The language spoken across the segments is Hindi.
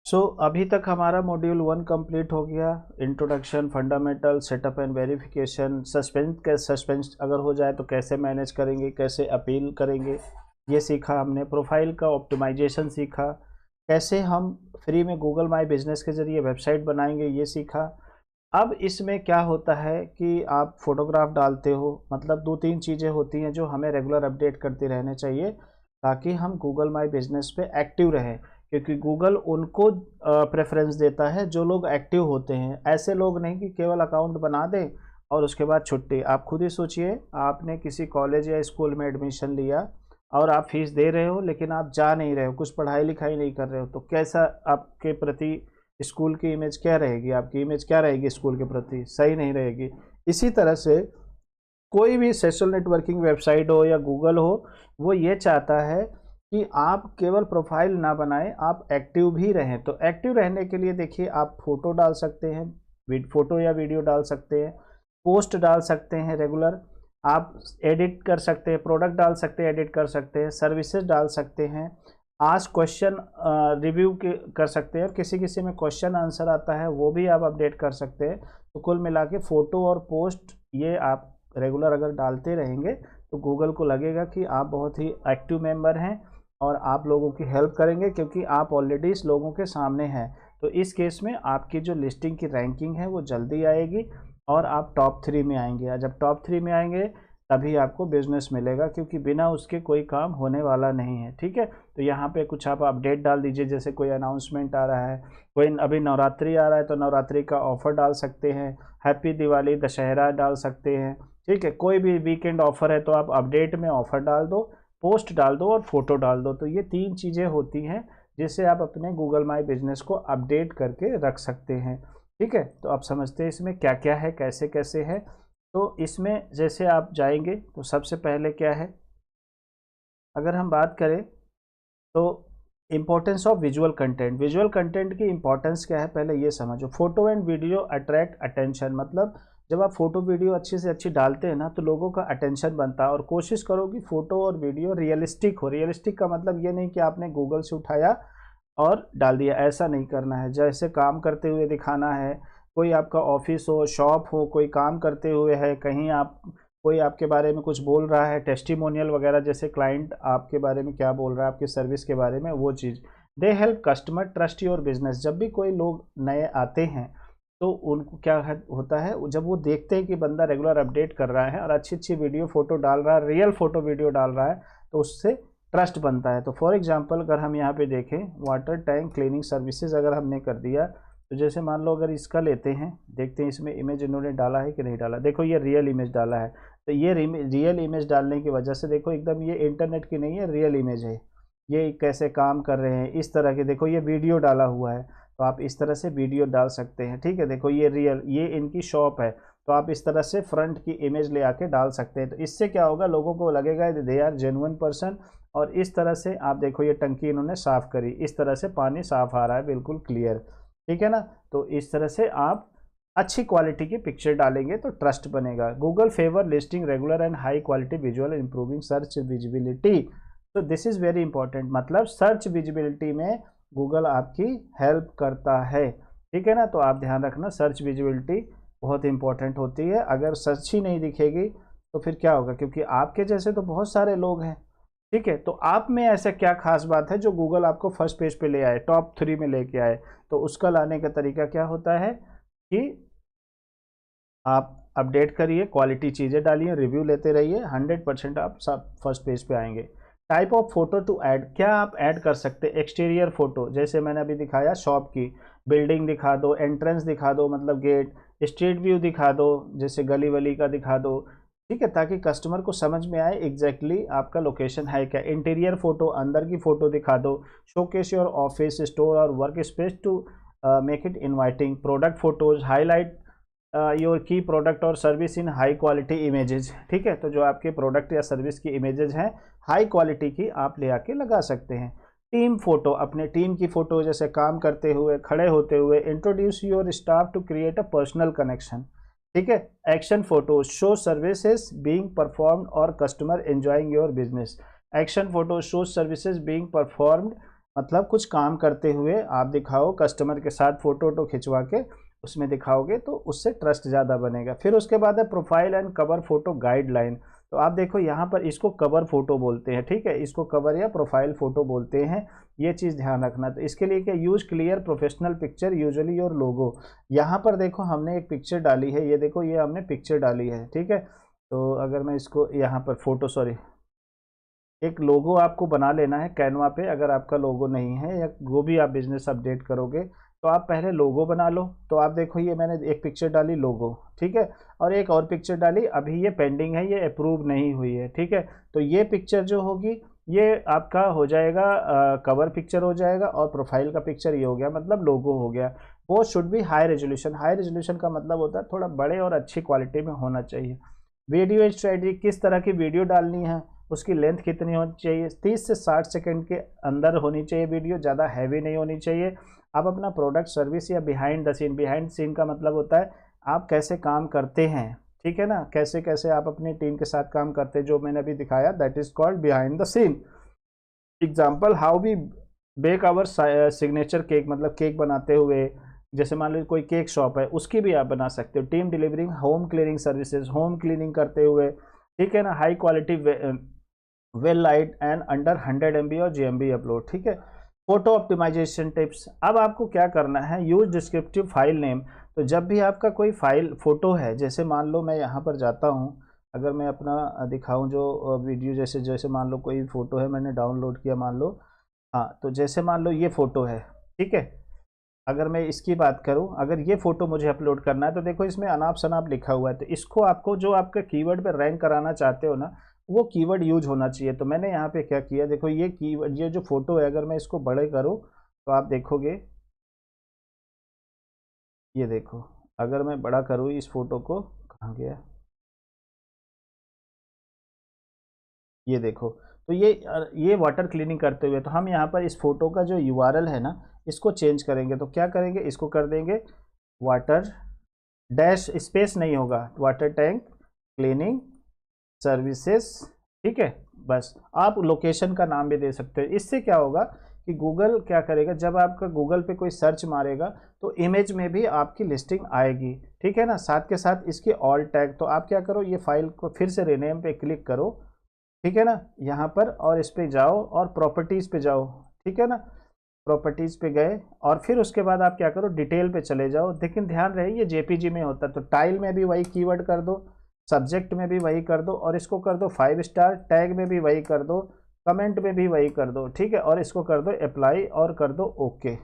अभी तक हमारा मॉड्यूल 1 कंप्लीट हो गया। Introduction, fundamental, setup and verification, suspense अगर हो जाए तो कैसे मैनेज करेंगे, कैसे अपील करेंगे, ये सीखा हमने। प्रोफाइल का ऑप्टिमाइजेशन सीखा, कैसे हम फ्री में गूगल माई बिजनेस के जरिए वेबसाइट बनाएंगे, ये सीखा। अब इसमें क्या होता है कि आप फोटोग्राफ डालते हो, मतलब दो तीन चीज़ें होती हैं जो हमें रेगुलर अपडेट करते रहने चाहिए ताकि हम गूगल माई बिजनेस पे एक्टिव रहें, क्योंकि गूगल उनको प्रेफरेंस देता है जो लोग एक्टिव होते हैं। ऐसे लोग नहीं कि केवल अकाउंट बना दें और उसके बाद छुट्टी। आप खुद ही सोचिए, आपने किसी कॉलेज या स्कूल में एडमिशन लिया और आप फीस दे रहे हो लेकिन आप जा नहीं रहे हो, कुछ पढ़ाई लिखाई नहीं कर रहे हो, तो कैसा आपके प्रति स्कूल की इमेज क्या रहेगी? आपकी इमेज क्या रहेगी स्कूल के प्रति? सही नहीं रहेगी। इसी तरह से कोई भी सोशल नेटवर्किंग वेबसाइट हो या गूगल हो, वो ये चाहता है कि आप केवल प्रोफाइल ना बनाएं, आप एक्टिव भी रहें। तो एक्टिव रहने के लिए देखिए, आप फोटो डाल सकते हैं, फोटो या वीडियो डाल सकते हैं, पोस्ट डाल सकते हैं रेगुलर, आप एडिट कर सकते हैं, प्रोडक्ट डाल सकते हैं, एडिट कर सकते हैं, सर्विसेज डाल सकते हैं, आज क्वेश्चन रिव्यू कर सकते हैं, किसी किसी में क्वेश्चन आंसर आता है वो भी आप अपडेट कर सकते हैं। तो कुल मिला के फ़ोटो और पोस्ट ये आप रेगुलर अगर डालते रहेंगे तो गूगल को लगेगा कि आप बहुत ही एक्टिव मेंबर हैं और आप लोगों की हेल्प करेंगे, क्योंकि आप ऑलरेडी इस लोगों के सामने हैं। तो इस केस में आपकी जो लिस्टिंग की रैंकिंग है वो जल्दी आएगी और आप टॉप 3 में आएंगे। और जब टॉप 3 में आएंगे तभी आपको बिजनेस मिलेगा, क्योंकि बिना उसके कोई काम होने वाला नहीं है। ठीक है, तो यहाँ पे कुछ आप अपडेट डाल दीजिए, जैसे कोई अनाउंसमेंट आ रहा है, कोई अभी नवरात्रि आ रहा है तो नवरात्रि का ऑफर डाल सकते हैं, हैप्पी दिवाली, दशहरा डाल सकते हैं। ठीक है, कोई भी वीकेंड ऑफर है तो आप अपडेट में ऑफर डाल दो, पोस्ट डाल दो और फोटो डाल दो। तो ये 3 चीज़ें होती हैं जिससे आप अपने गूगल माई बिजनेस को अपडेट करके रख सकते हैं। ठीक है, तो आप समझते हैं इसमें क्या क्या है, कैसे कैसे है। तो इसमें जैसे आप जाएंगे तो सबसे पहले क्या है, अगर हम बात करें तो importance of visual content. Visual content की इम्पोर्टेंस क्या है पहले ये समझो। Photo and video attract attention, मतलब जब आप फोटो वीडियो अच्छी से अच्छी डालते हैं ना तो लोगों का अटेंशन बनता है। और कोशिश करो कि फोटो और वीडियो रियलिस्टिक हो। रियलिस्टिक का मतलब ये नहीं कि आपने गूगल से उठाया और डाल दिया, ऐसा नहीं करना है। जैसे काम करते हुए दिखाना है, कोई आपका ऑफिस हो, शॉप हो, कोई काम करते हुए है, कहीं आप कोई आपके बारे में कुछ बोल रहा है, टेस्टिमोनियल वगैरह, जैसे क्लाइंट आपके बारे में क्या बोल रहा है, आपकी सर्विस के बारे में, वो चीज़। They help customer trust your business. जब भी कोई लोग नए आते हैं तो उनको क्या होता है, जब वो देखते हैं कि बंदा रेगुलर अपडेट कर रहा है और अच्छी अच्छी वीडियो फोटो डाल रहा है, रियल फोटो वीडियो डाल रहा है, तो उससे ट्रस्ट बनता है। तो फॉर एग्जांपल अगर हम यहाँ पे देखें, वाटर टैंक क्लीनिंग सर्विसेज अगर हमने कर दिया, तो जैसे मान लो अगर इसका लेते हैं, देखते हैं इसमें इमेज इन्होंने डाला है कि नहीं डाला। देखो ये रियल इमेज डाला है, तो ये रियल इमेज डालने की वजह से देखो एकदम ये इंटरनेट की नहीं है, रियल इमेज है। ये कैसे काम कर रहे हैं इस तरह के, देखो ये वीडियो डाला हुआ है, तो आप इस तरह से वीडियो डाल सकते हैं। ठीक है, देखो ये रियल, ये इनकी शॉप है, तो आप इस तरह से फ्रंट की इमेज ले आके डाल सकते हैं। तो इससे क्या होगा, लोगों को लगेगा दे आर जेन्युइन पर्सन। और इस तरह से आप देखो ये टंकी इन्होंने साफ़ करी, इस तरह से पानी साफ़ आ रहा है, बिल्कुल क्लियर। ठीक है ना, तो इस तरह से आप अच्छी क्वालिटी की पिक्चर डालेंगे तो ट्रस्ट बनेगा। Google favour listing regular and high quality visual improving search visibility. तो दिस इज़ वेरी इंपॉर्टेंट, मतलब सर्च विजिबिलिटी में गूगल आपकी हेल्प करता है। ठीक है ना, तो आप ध्यान रखना, सर्च विजिबिलिटी बहुत इंपॉर्टेंट होती है। अगर सर्च ही नहीं दिखेगी तो फिर क्या होगा, क्योंकि आपके जैसे तो बहुत सारे लोग हैं। ठीक है, तो आप में ऐसा क्या खास बात है जो गूगल आपको फर्स्ट पेज पे ले आए, टॉप 3 में लेके आए? तो उसका लाने का तरीका क्या होता है कि आप अपडेट करिए, क्वालिटी चीज़ें डालिए, रिव्यू लेते रहिए, 100% आप सब फर्स्ट पेज पे आएंगे। Type of photo to add, क्या आप ऐड कर सकते हैं? एक्सटीरियर फोटो, जैसे मैंने अभी दिखाया शॉप की, बिल्डिंग दिखा दो, एंट्रेंस दिखा दो मतलब गेट, स्ट्रीट व्यू दिखा दो, जैसे गली वली का दिखा दो। ठीक है, ताकि कस्टमर को समझ में आए एग्जैक्टली आपका लोकेशन है क्या। इंटीरियर फोटो, अंदर की फोटो दिखा दो। शोकेस योर ऑफिस, स्टोर और work space to make it inviting. Product photos, highlight your key product और service in high quality images. ठीक है, तो जो आपके प्रोडक्ट या सर्विस की इमेजेस हैं हाई क्वालिटी की, आप ले आके लगा सकते हैं। टीम फोटो, अपने टीम की फोटो, जैसे काम करते हुए, खड़े होते हुए। Introduce your staff to create a personal connection. ठीक है, action photo, show services being performed और customer enjoying your business. Action photo show services being performed मतलब कुछ काम करते हुए आप दिखाओ, कस्टमर के साथ फ़ोटो वोटो खिंचवा के उसमें दिखाओगे तो उससे ट्रस्ट ज़्यादा बनेगा। फिर उसके बाद है profile and cover photo guideline. तो आप देखो यहाँ पर इसको कवर फ़ोटो बोलते हैं, ठीक है, इसको कवर या प्रोफाइल फ़ोटो बोलते हैं, ये चीज़ ध्यान रखना। तो इसके लिए क्या, use clear professional picture usually your logo. यहाँ पर देखो हमने एक पिक्चर डाली है, ये देखो ये हमने पिक्चर डाली है, ठीक है। तो अगर मैं इसको यहाँ पर फ़ोटो, सॉरी, एक लोगो आपको बना लेना है कैनवा पे। अगर आपका लोगो नहीं है या वो भी आप बिजनेस अपडेट करोगे तो आप पहले लोगो बना लो। तो आप देखो ये मैंने एक पिक्चर डाली लोगो, ठीक है, और एक और पिक्चर डाली, अभी ये पेंडिंग है, ये अप्रूव नहीं हुई है, ठीक है। तो ये पिक्चर जो होगी ये आपका हो जाएगा कवर पिक्चर हो जाएगा, और प्रोफाइल का पिक्चर ये हो गया, मतलब लोगो हो गया। वो should be high resolution. High resolution का मतलब होता है थोड़ा बड़े और अच्छी क्वालिटी में होना चाहिए। वीडियो स्ट्रेटजी, किस तरह की वीडियो डालनी है, उसकी लेंथ कितनी होनी चाहिए, 30 से 60 सेकंड के अंदर होनी चाहिए वीडियो, ज़्यादा हैवी नहीं होनी चाहिए। आप अपना प्रोडक्ट सर्विस या behind the scene, behind scene का मतलब होता है आप कैसे काम करते हैं, ठीक है ना, कैसे कैसे आप अपनी टीम के साथ काम करते हैं, जो मैंने अभी दिखाया that is called behind the scene. Example, how we bake our signature cake, मतलब केक बनाते हुए, जैसे मान लो कोई केक शॉप है उसकी भी आप बना सकते हो। Team delivering home cleaning services, home cleaning करते हुए, ठीक है ना, high quality well light and under 100 MB और GMB अपलोड, ठीक है। फोटो ऑप्टिमाइजेशन टिप्स, अब आपको क्या करना है, यूज डिस्क्रिप्टिव फाइल नेम। तो जब भी आपका कोई फाइल फोटो है, जैसे मान लो मैं यहाँ पर जाता हूँ, अगर मैं अपना दिखाऊं जो वीडियो, जैसे जैसे मान लो कोई फ़ोटो है मैंने डाउनलोड किया, मान लो, हाँ, तो जैसे मान लो ये फ़ोटो है, ठीक है। अगर मैं इसकी बात करूं, अगर ये फ़ोटो मुझे अपलोड करना है तो देखो इसमें अनाप शनाप लिखा हुआ है, तो इसको आपको जो आपके कीवर्ड पे रैंक कराना चाहते हो ना, वो कीवर्ड यूज होना चाहिए। तो मैंने यहाँ पे क्या किया, देखो ये कीवर्ड, ये जो फ़ोटो है अगर मैं इसको बड़े करूँ तो आप देखोगे, ये देखो, अगर मैं बड़ा करूँ इस फ़ोटो को, कहाँ गया, ये देखो। तो ये वाटर क्लीनिंग करते हुए, तो हम यहाँ पर इस फोटो का जो यूआरएल है ना, इसको चेंज करेंगे। तो क्या करेंगे, इसको कर देंगे वाटर डैश, स्पेस नहीं होगा, वाटर टैंक क्लीनिंग सर्विसेज, ठीक है। बस आप लोकेशन का नाम भी दे सकते हो। इससे क्या होगा कि गूगल क्या करेगा, जब आपका गूगल पे कोई सर्च मारेगा तो इमेज में भी आपकी लिस्टिंग आएगी, ठीक है ना। साथ के साथ इसके ऑल टैग, तो आप क्या करो, ये फाइल को फिर से रिनेम पे क्लिक करो, ठीक है ना, यहाँ पर, और इस पे जाओ और प्रॉपर्टीज़ पे जाओ, ठीक है ना। प्रॉपर्टीज़ पे गए और फिर उसके बाद आप क्या करो, डिटेल पे चले जाओ। लेकिन ध्यान रहे ये जेपीजी में होता है, तो टाइल में भी वही कीवर्ड कर दो, सब्जेक्ट में भी वही कर दो, और इसको कर दो 5 स्टार, टैग में भी वही कर दो, कमेंट में भी वही कर दो, ठीक है, और इसको कर दो अप्लाई और कर दो ओके,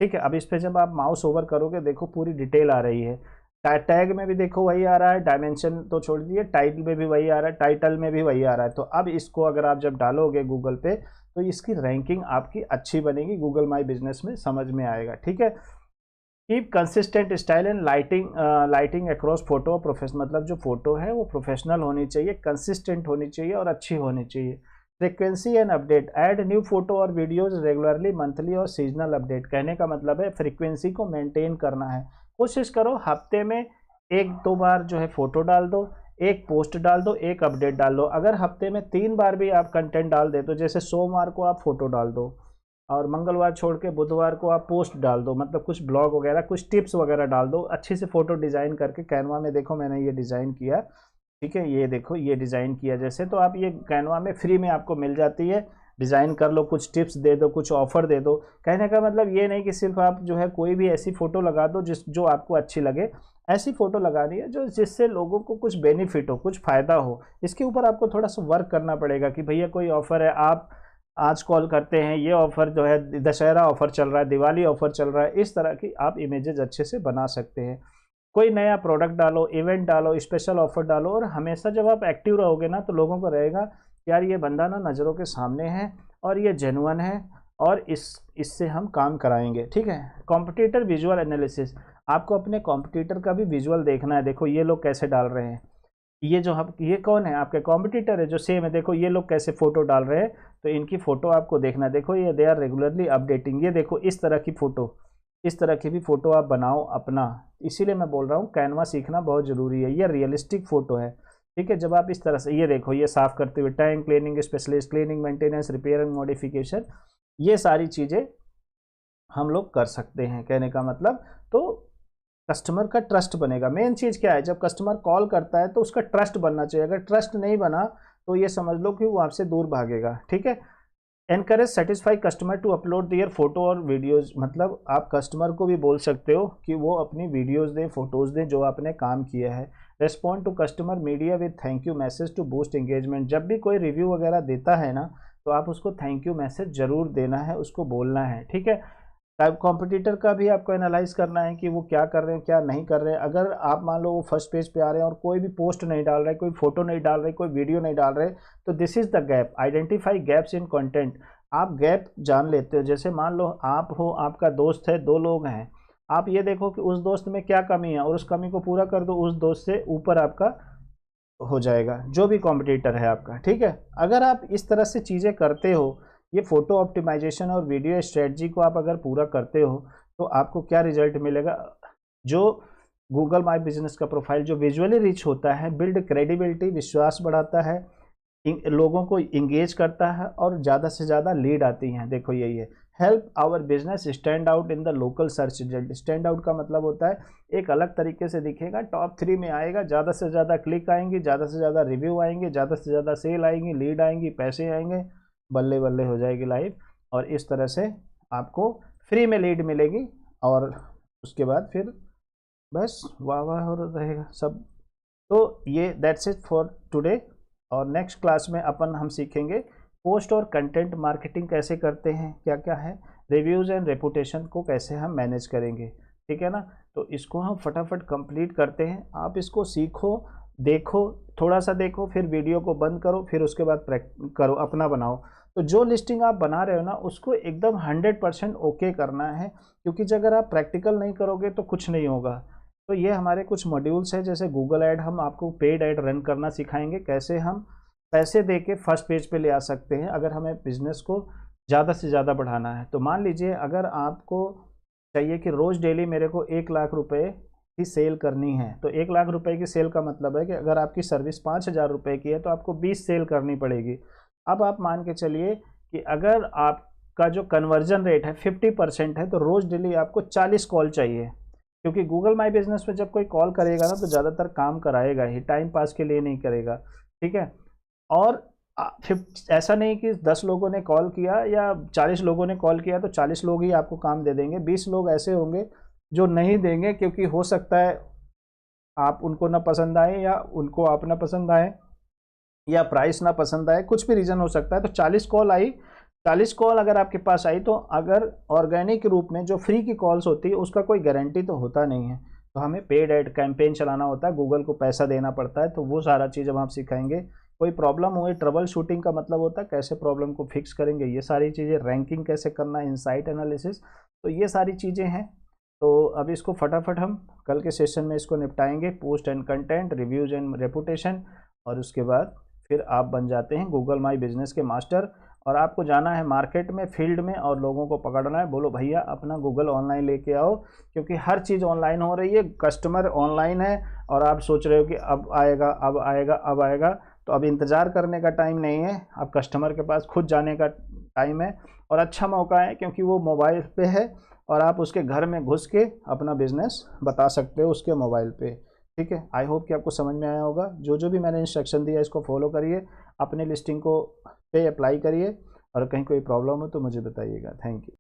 ठीक है। अब इस पे जब आप माउस ओवर करोगे देखो पूरी डिटेल आ रही है। टैग में भी देखो वही आ रहा है, डायमेंशन तो छोड़ दिए, टाइटल में भी वही आ रहा है, टाइटल में भी वही आ रहा है। तो अब इसको अगर आप जब डालोगे गूगल पे तो इसकी रैंकिंग आपकी अच्छी बनेगी, गूगल माई बिजनेस में समझ में आएगा, ठीक है। Keep consistent style and lighting across photo professional, मतलब जो फोटो है वो प्रोफेशनल होनी चाहिए, कंसिस्टेंट होनी चाहिए और अच्छी होनी चाहिए। Frequency and update, add new photo और वीडियोस रेगुलरली, मंथली और सीजनल अपडेट। कहने का मतलब है फ्रीक्वेंसी को मेंटेन करना है। कोशिश करो हफ्ते में 1-2 बार जो है फोटो डाल दो, एक पोस्ट डाल दो, एक अपडेट डाल दो। अगर हफ्ते में 3 बार भी आप कंटेंट डाल दे, तो जैसे सोमवार को आप फोटो डाल दो और मंगलवार छोड़ के बुधवार को आप पोस्ट डाल दो, मतलब कुछ ब्लॉग वगैरह, कुछ टिप्स वगैरह डाल दो, अच्छी से फोटो डिज़ाइन करके। कैनवा में देखो मैंने ये डिज़ाइन किया, ठीक है, ये देखो ये डिज़ाइन किया जैसे, तो आप ये कैनवा में फ्री में आपको मिल जाती है, डिज़ाइन कर लो, कुछ टिप्स दे दो, कुछ ऑफर दे दो। कहने का मतलब ये नहीं कि सिर्फ आप जो है कोई भी ऐसी फ़ोटो लगा दो जो आपको अच्छी लगे। ऐसी फ़ोटो लगानी है जो जिससे लोगों को कुछ बेनिफिट हो, कुछ फ़ायदा हो। इसके ऊपर आपको थोड़ा सा वर्क करना पड़ेगा कि भैया कोई ऑफ़र है, आप आज कॉल करते हैं, ये ऑफ़र जो है दशहरा ऑफ़र चल रहा है, दिवाली ऑफ़र चल रहा है, इस तरह की आप इमेजेस अच्छे से बना सकते हैं। कोई नया प्रोडक्ट डालो, इवेंट डालो, स्पेशल ऑफर डालो, और हमेशा जब आप एक्टिव रहोगे ना तो लोगों को रहेगा यार ये बंदा ना नज़रों के सामने है और ये जेन्युइन है और इससे हम काम कराएंगे, ठीक है। कॉम्पिटिटर विजुअल एनालिसिस, आपको अपने कॉम्पिटिटर का भी विजुअल देखना है। देखो ये लोग कैसे डाल रहे हैं, ये जो हम, ये कौन है, आपके कॉम्पिटिटर है जो सेम है, देखो ये लोग कैसे फ़ोटो डाल रहे हैं, तो इनकी फ़ोटो आपको देखना है। देखो ये दे आर रेगुलरली अपडेटिंग, ये देखो इस तरह की फ़ोटो, इस तरह की भी फ़ोटो आप बनाओ अपना। इसीलिए मैं बोल रहा हूँ कैनवा सीखना बहुत ज़रूरी है। ये रियलिस्टिक फ़ोटो है, ठीक है। जब आप इस तरह से, ये देखो ये साफ़ करते हुए, tank cleaning specialist, cleaning maintenance, repair and modification, ये सारी चीज़ें हम लोग कर सकते हैं, कहने का मतलब। तो कस्टमर का ट्रस्ट बनेगा। मेन चीज़ क्या है, जब कस्टमर कॉल करता है तो उसका ट्रस्ट बनना चाहिए। अगर ट्रस्ट नहीं बना तो ये समझ लो कि वो आपसे दूर भागेगा, ठीक है। Encourage satisfy customer to upload their photo और वीडियोज़, मतलब आप कस्टमर को भी बोल सकते हो कि वो अपनी वीडियोज़ दें, फोटोज़ दें जो आपने काम किया है। Respond to customer media with thank you message to boost engagement, जब भी कोई रिव्यू वगैरह देता है ना तो आप उसको थैंक यू मैसेज ज़रूर देना है, उसको बोलना है, ठीक है। कॉम्पिटिटर का भी आपको एनालाइज करना है कि वो क्या कर रहे हैं क्या नहीं कर रहे हैं। अगर आप मान लो वो फर्स्ट पेज पे आ रहे हैं और कोई भी पोस्ट नहीं डाल रहे, कोई फोटो नहीं डाल रहे, कोई वीडियो नहीं डाल रहे, तो this is the gap. Identify gaps in content. आप गैप जान लेते हो, जैसे मान लो आप हो, आपका दोस्त है, दो लोग हैं, आप ये देखो कि उस दोस्त में क्या कमी है और उस कमी को पूरा कर दो, उस दोस्त से ऊपर आपका हो जाएगा जो भी कॉम्पिटिटर है आपका, ठीक है। अगर आप इस तरह से चीज़ें करते हो, ये फोटो ऑप्टिमाइजेशन और वीडियो स्ट्रेटजी को आप अगर पूरा करते हो तो आपको क्या रिजल्ट मिलेगा। जो गूगल माई बिजनेस का प्रोफाइल जो विजुअली रिच होता है, बिल्ड क्रेडिबिलिटी, विश्वास बढ़ाता है, लोगों को इंगेज करता है और ज़्यादा से ज़्यादा लीड आती हैं। देखो यही है, help our business stand out in the local search result. Stand out का मतलब होता है एक अलग तरीके से दिखेगा, टॉप 3 में आएगा, ज़्यादा से ज़्यादा क्लिक आएंगी, ज़्यादा से ज़्यादा रिव्यू आएंगे, ज़्यादा से ज़्यादा सेल आएंगी, लीड आएंगी, पैसे आएंगे, बल्ले बल्ले हो जाएगी लाइफ। और इस तरह से आपको फ्री में लीड मिलेगी और उसके बाद फिर बस वाह वाह हो रहेगा सब। तो ये दैट्स इट फॉर टुडे। और नेक्स्ट क्लास में अपन हम सीखेंगे पोस्ट और कंटेंट मार्केटिंग कैसे करते हैं, क्या क्या है, रिव्यूज़ एंड रेपुटेशन को कैसे हम मैनेज करेंगे, ठीक है ना। तो इसको हम फटाफट कंप्लीट करते हैं। आप इसको सीखो, देखो, थोड़ा सा देखो, फिर वीडियो को बंद करो, फिर उसके बाद करो, अपना बनाओ। तो जो लिस्टिंग आप बना रहे हो ना उसको एकदम 100% ओके करना है, क्योंकि अगर आप प्रैक्टिकल नहीं करोगे तो कुछ नहीं होगा। तो ये हमारे कुछ मॉड्यूल्स हैं, जैसे गूगल ऐड, हम आपको पेड ऐड रन करना सिखाएंगे, कैसे हम पैसे दे के फर्स्ट पेज पे ले आ सकते हैं अगर हमें बिजनेस को ज़्यादा से ज़्यादा बढ़ाना है। तो मान लीजिए अगर आपको चाहिए कि रोज़ डेली मेरे को 1 लाख रुपए की सेल करनी है, तो 1 लाख रुपए की सेल का मतलब है कि अगर आपकी सर्विस 5,000 रुपये की है तो आपको 20 सेल करनी पड़ेगी। अब आप मान के चलिए कि अगर आपका जो कन्वर्जन रेट है 50% है तो रोज़ डेली आपको 40 कॉल चाहिए, क्योंकि गूगल माई बिजनेस में जब कोई कॉल करेगा ना तो ज़्यादातर काम कराएगा ही, टाइम पास के लिए नहीं करेगा, ठीक है। और ऐसा नहीं कि 10 लोगों ने कॉल किया या 40 लोगों ने कॉल किया तो 40 लोग ही आपको काम दे देंगे। 20 लोग ऐसे होंगे जो नहीं देंगे, क्योंकि हो सकता है आप उनको ना पसंद आए या उनको आप ना पसंद आए या प्राइस ना पसंद आए, कुछ भी रीज़न हो सकता है। तो 40 कॉल आई, 40 कॉल अगर आपके पास आई तो अगर ऑर्गेनिक रूप में जो फ्री की कॉल्स होती है उसका कोई गारंटी तो होता नहीं है, तो हमें पेड ऐड कैंपेन चलाना होता है, गूगल को पैसा देना पड़ता है। तो वो सारा चीज़ अब आप सिखाएंगे। कोई प्रॉब्लम हुई, ट्रबल शूटिंग का मतलब होता है कैसे प्रॉब्लम को फिक्स करेंगे, ये सारी चीज़ें, रैंकिंग कैसे करना, इनसाइट एनालिसिस, तो ये सारी चीज़ें हैं। तो अब इसको फटाफट हम कल के सेशन में इसको निपटाएंगे, post and content, reviews and reputation, और उसके बाद फिर आप बन जाते हैं गूगल माई बिजनेस के मास्टर। और आपको जाना है मार्केट में, फील्ड में, और लोगों को पकड़ना है, बोलो भैया अपना गूगल ऑनलाइन लेके आओ, क्योंकि हर चीज़ ऑनलाइन हो रही है, कस्टमर ऑनलाइन है, और आप सोच रहे हो कि अब आएगा अब आएगा अब आएगा। तो अब इंतज़ार करने का टाइम नहीं है, अब कस्टमर के पास खुद जाने का टाइम है, और अच्छा मौका है क्योंकि वो मोबाइल पे है और आप उसके घर में घुस के अपना बिजनेस बता सकते हो उसके मोबाइल पे, ठीक है। आई होप कि आपको समझ में आया होगा। जो जो भी मैंने इंस्ट्रक्शन दिया इसको फॉलो करिए, अपने लिस्टिंग को पे अप्लाई करिए, और कहीं कोई प्रॉब्लम हो तो मुझे बताइएगा। Thank you.